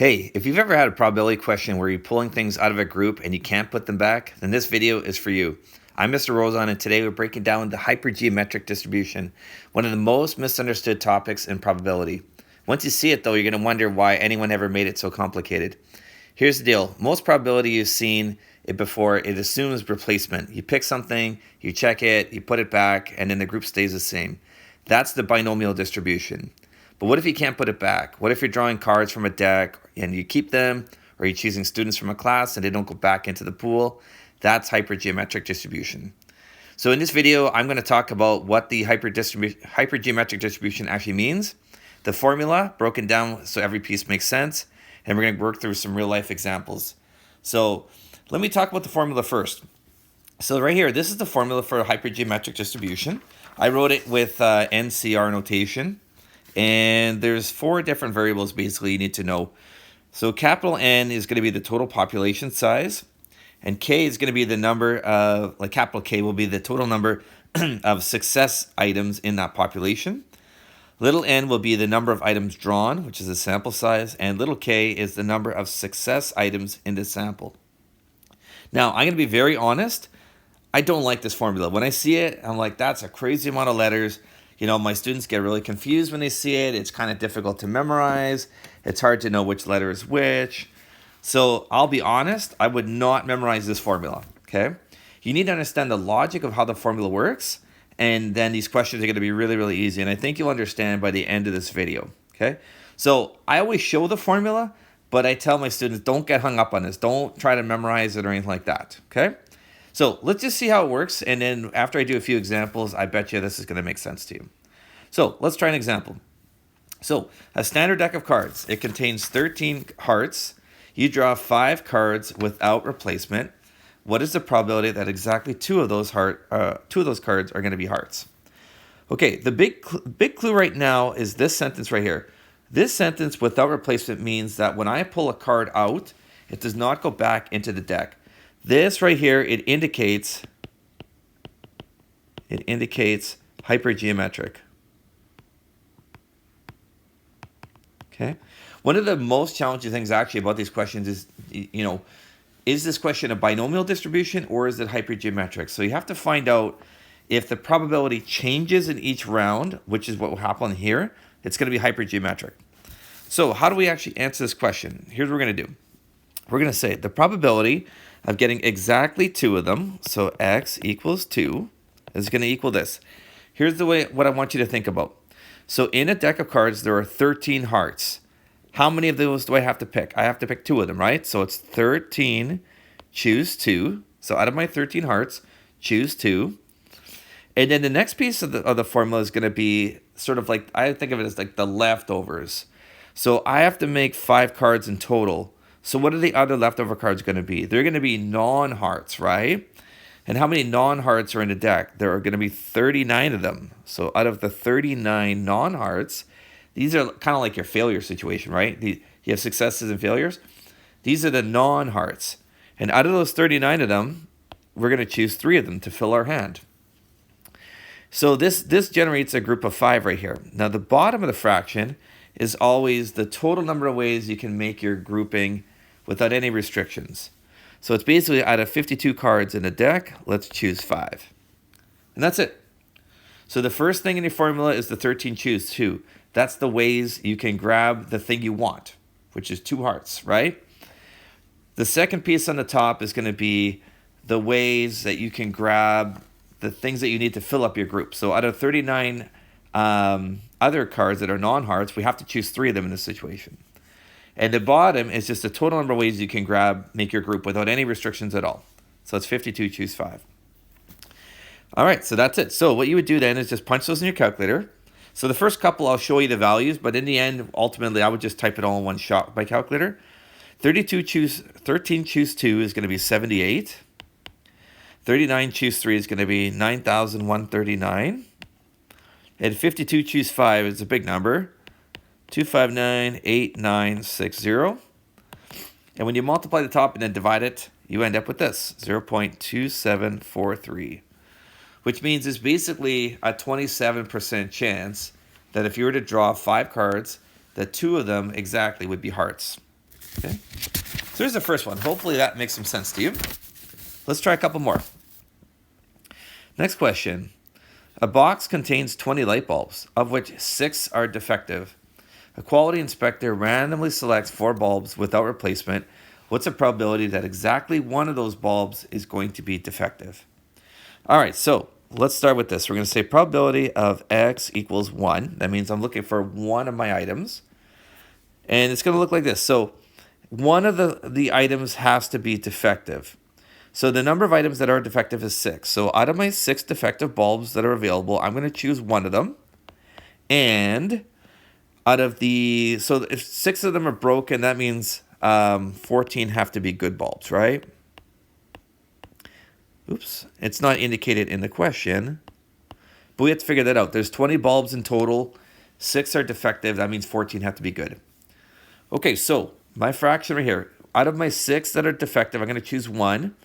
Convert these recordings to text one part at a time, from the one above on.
Hey, if you've ever had a probability question where you're pulling things out of a group and you can't put them back, then this video is for you. I'm Mr. Rosen, and today we're breaking down the hypergeometric distribution, one of the most misunderstood topics in probability. Once you see it though, you're going to wonder why anyone ever made it so complicated. Here's the deal. Most probability you've seen it before, it assumes replacement. You pick something, you check it, you put it back, and then the group stays the same. That's the binomial distribution. But what if you can't put it back? What if you're drawing cards from a deck and you keep them, or you're choosing students from a class and they don't go back into the pool? That's hypergeometric distribution. So in this video, I'm going to talk about what the hypergeometric distribution actually means, the formula broken down so every piece makes sense, and we're going to work through some real life examples. So let me talk about the formula first. So right here, this is the formula for a hypergeometric distribution. I wrote it with NCR notation. And there's four different variables basically you need to know. So capital N is going to be the total population size, and K is going to be the number of, like capital K will be the total number of success items in that population. Little n will be the number of items drawn, which is the sample size, and little k is the number of success items in the sample. Now, I'm going to be very honest. I don't like this formula. When I see it, I'm like, that's a crazy amount of letters. You know, my students get really confused when they see it. It's kind of difficult to memorize. It's hard to know which letter is which. So I'll be honest, I would not memorize this formula, okay? You need to understand the logic of how the formula works, and then these questions are going to be really, really easy. And I think you'll understand by the end of this video, okay? So I always show the formula, but I tell my students, don't get hung up on this. Don't try to memorize it or anything like that, okay? So let's just see how it works, and then after I do a few examples, I bet you this is going to make sense to you. So let's try an example. So a standard deck of cards, it contains 13 hearts. You draw 5 cards without replacement. What is the probability that exactly two of those cards are going to be hearts? Okay, the big clue right now is this sentence right here. This sentence without replacement means that when I pull a card out, it does not go back into the deck. This right here, it indicates hypergeometric. Okay. One of the most challenging things actually about these questions is, you know, is this question a binomial distribution or is it hypergeometric? So you have to find out if the probability changes in each round, which is what will happen here, it's going to be hypergeometric. So how do we actually answer this question? Here's what we're going to do. We're going to say the probability of getting exactly 2 of them, so x equals 2, is going to equal this. Here's the way what I want you to think about. So in a deck of cards, there are 13 hearts. How many of those do I have to pick? I have to pick 2 of them, right? So it's 13, choose 2. So out of my 13 hearts, choose 2. And then the next piece of the formula is going to be sort of like, I think of it as like the leftovers. So I have to make 5 cards in total. So what are the other leftover cards going to be? They're going to be non-hearts, right? And how many non-hearts are in the deck? There are going to be 39 of them. So out of the 39 non-hearts, these are kind of like your failure situation, right? You have successes and failures. These are the non-hearts. And out of those 39 of them, we're going to choose 3 of them to fill our hand. So this generates a group of 5 right here. Now the bottom of the fraction is always the total number of ways you can make your grouping without any restrictions. So it's basically out of 52 cards in the deck, let's choose 5. And that's it. So the first thing in your formula is the 13 choose 2. That's the ways you can grab the thing you want, which is 2 hearts, right? The second piece on the top is going to be the ways that you can grab the things that you need to fill up your group. So out of 39 other cards that are non-hearts, we have to choose 3 of them in this situation. And the bottom is just the total number of ways you can make your group without any restrictions at all. So it's 52, choose 5. All right, so that's it. So what you would do then is just punch those in your calculator. So the first couple, I'll show you the values, but in the end, ultimately, I would just type it all in one shot with my calculator. 13 choose 2 is going to be 78. 39 choose 3 is going to be 9,139. And 52 choose 5 is a big number. 2598960. And when you multiply the top and then divide it, you end up with this, 0.2743. Which means it's basically a 27% chance that if you were to draw 5 cards, that 2 of them exactly would be hearts. Okay. So here's the first one. Hopefully that makes some sense to you. Let's try a couple more. Next question. A box contains 20 light bulbs, of which 6 are defective. A quality inspector randomly selects 4 bulbs without replacement. What's the probability that exactly one of those bulbs is going to be defective? All right, so let's start with this. We're going to say probability of x equals 1. That means I'm looking for one of my items. And it's going to look like this. So one of the items has to be defective. So the number of items that are defective is 6. So out of my 6 defective bulbs that are available, I'm going to choose one of them. And out of so if 6 of them are broken, that means 14 have to be good bulbs, right? Oops, it's not indicated in the question, but we have to figure that out. There's 20 bulbs in total, 6 are defective, that means 14 have to be good. Okay, so my fraction right here, out of my 6 that are defective, I'm going to choose 1,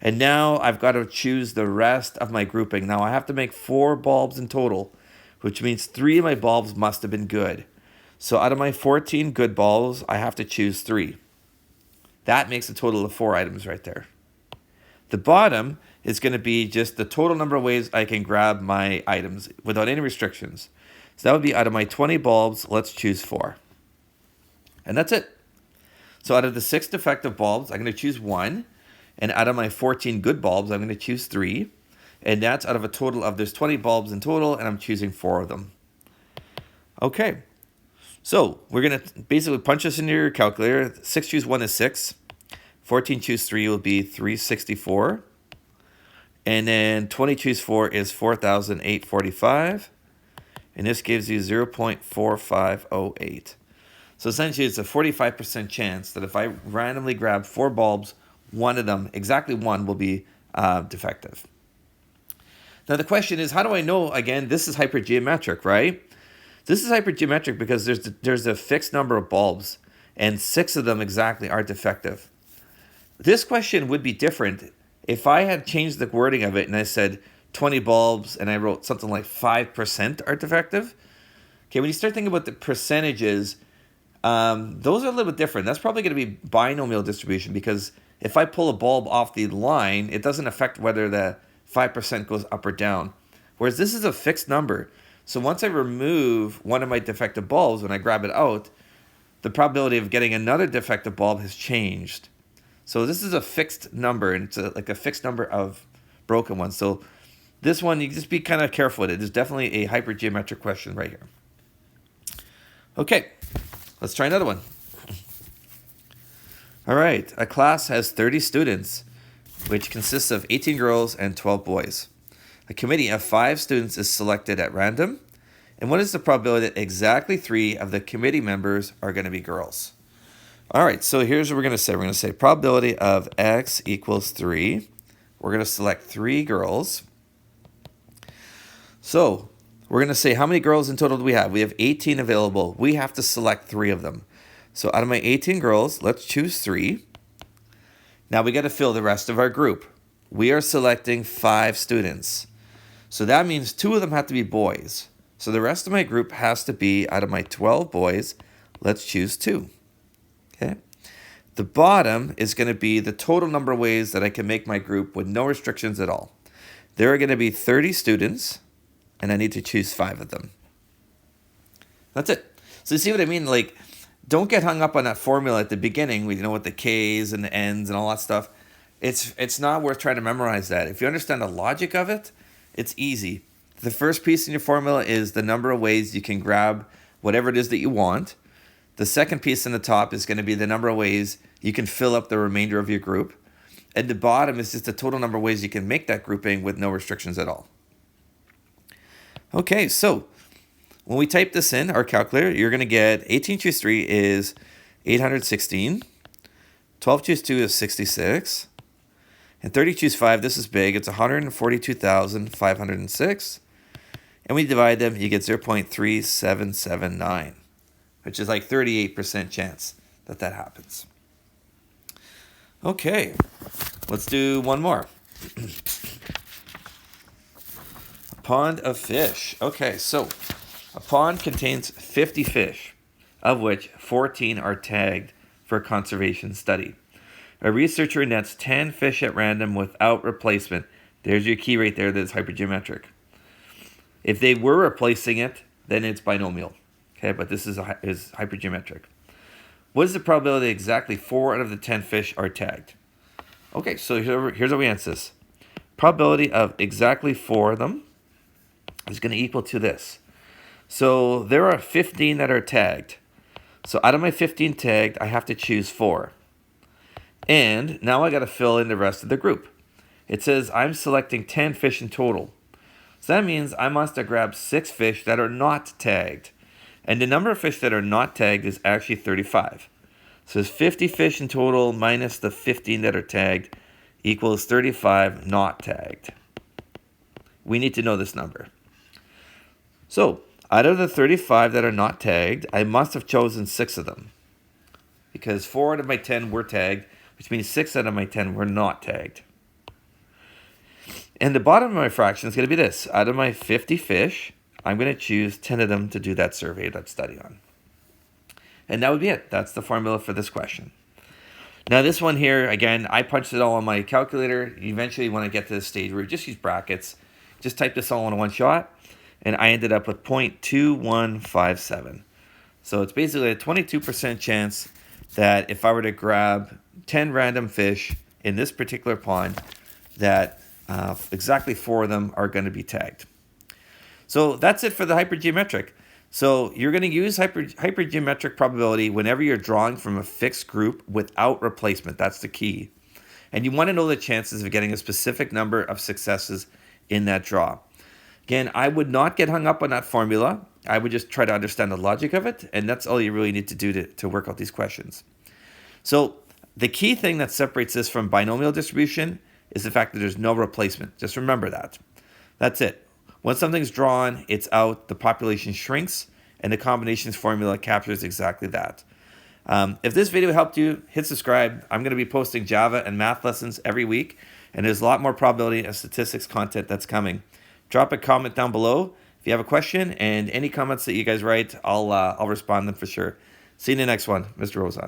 and now I've got to choose the rest of my grouping. Now I have to make 4 bulbs in total, which means 3 of my bulbs must have been good. So out of my 14 good bulbs, I have to choose 3. That makes a total of 4 items right there. The bottom is going to be just the total number of ways I can grab my items without any restrictions. So that would be out of my 20 bulbs, let's choose 4. And that's it. So out of the 6 defective bulbs, I'm going to choose 1. And out of my 14 good bulbs, I'm going to choose 3. And that's out of a total of, there's 20 bulbs in total, and I'm choosing 4 of them. Okay. So we're going to basically punch this into your calculator. 6 choose 1 is 6. 14 choose 3 will be 364. And then 20 choose 4 is 4,845. And this gives you 0.4508. So essentially it's a 45% chance that if I randomly grab 4 bulbs, one of them, exactly one, will be defective. Now the question is, how do I know, again, this is hypergeometric, right? This is hypergeometric because there's a fixed number of bulbs, and 6 of them exactly are defective. This question would be different if I had changed the wording of it and I said 20 bulbs and I wrote something like 5% are defective. Okay, when you start thinking about the percentages, those are a little bit different. That's probably going to be binomial distribution, because if I pull a bulb off the line, it doesn't affect whether the 5% goes up or down. Whereas this is a fixed number. So once I remove one of my defective bulbs, when I grab it out, the probability of getting another defective bulb has changed. So this is a fixed number, and it's like a fixed number of broken ones. So this one, you just be kind of careful with it. There's definitely a hypergeometric question right here. Okay, let's try another one. All right, a class has 30 students, which consists of 18 girls and 12 boys. A committee of 5 students is selected at random. And what is the probability that exactly 3 of the committee members are going to be girls? All right, so here's what we're going to say. We're going to say probability of x equals 3. We're going to select 3 girls. So we're going to say how many girls in total do we have? We have 18 available. We have to select 3 of them. So out of my 18 girls, let's choose 3. Now we got to fill the rest of our group. We are selecting 5 students. So that means 2 of them have to be boys. So the rest of my group has to be, out of my 12 boys, let's choose 2. Okay. The bottom is going to be the total number of ways that I can make my group with no restrictions at all. There are going to be 30 students, and I need to choose 5 of them. That's it. So you see what I mean? Like, don't get hung up on that formula at the beginning, with the K's and the N's and all that stuff. It's not worth trying to memorize that. If you understand the logic of it, it's easy. The first piece in your formula is the number of ways you can grab whatever it is that you want. The second piece in the top is going to be the number of ways you can fill up the remainder of your group. And the bottom is just the total number of ways you can make that grouping with no restrictions at all. Okay, so when we type this in our calculator, you're going to get 18 choose 3 is 816. 12 choose 2 is 66. And 30 choose 5, this is big, it's 142,506. And we divide them, you get 0.3779, which is like 38% chance that happens. Okay, let's do one more. A pond of fish. Okay, so a pond contains 50 fish, of which 14 are tagged for a conservation study. A researcher nets 10 fish at random without replacement. There's your key right there, that's hypergeometric. If they were replacing it, then it's binomial. Okay, but this is hypergeometric. What is the probability exactly 4 out of the 10 fish are tagged? Okay, so here's how we answer this. Probability of exactly 4 of them is going to equal to this. So there are 15 that are tagged. So out of my 15 tagged, I have to choose 4. And now I got to fill in the rest of the group. It says I'm selecting 10 fish in total. So that means I must have grabbed 6 fish that are not tagged. And the number of fish that are not tagged is actually 35. So it's 50 fish in total minus the 15 that are tagged equals 35 not tagged. We need to know this number. So out of the 35 that are not tagged, I must have chosen 6 of them. Because 4 out of my 10 were tagged, which means 6 out of my 10 were not tagged. And the bottom of my fraction is going to be this. Out of my 50 fish, I'm going to choose 10 of them to do that survey, that study on. And that would be it. That's the formula for this question. Now this one here, again, I punched it all on my calculator. Eventually when I get to this stage where you just use brackets, just type this all in one shot, and I ended up with 0.2157. So it's basically a 22% chance that if I were to grab 10 random fish in this particular pond, that exactly 4 of them are going to be tagged. So that's it for the hypergeometric. So you're going to use hypergeometric probability whenever you're drawing from a fixed group without replacement. That's the key. And you want to know the chances of getting a specific number of successes in that draw. Again, I would not get hung up on that formula. I would just try to understand the logic of it. And that's all you really need to do to work out these questions. So the key thing that separates this from binomial distribution is the fact that there's no replacement. Just remember that. That's it. Once something's drawn, it's out, the population shrinks, and the combinations formula captures exactly that. If this video helped you, hit subscribe. I'm going to be posting Java and math lessons every week, and there's a lot more probability and statistics content that's coming. Drop a comment down below if you have a question, and any comments that you guys write, I'll respond them for sure. See you in the next one. Mr. Rosen.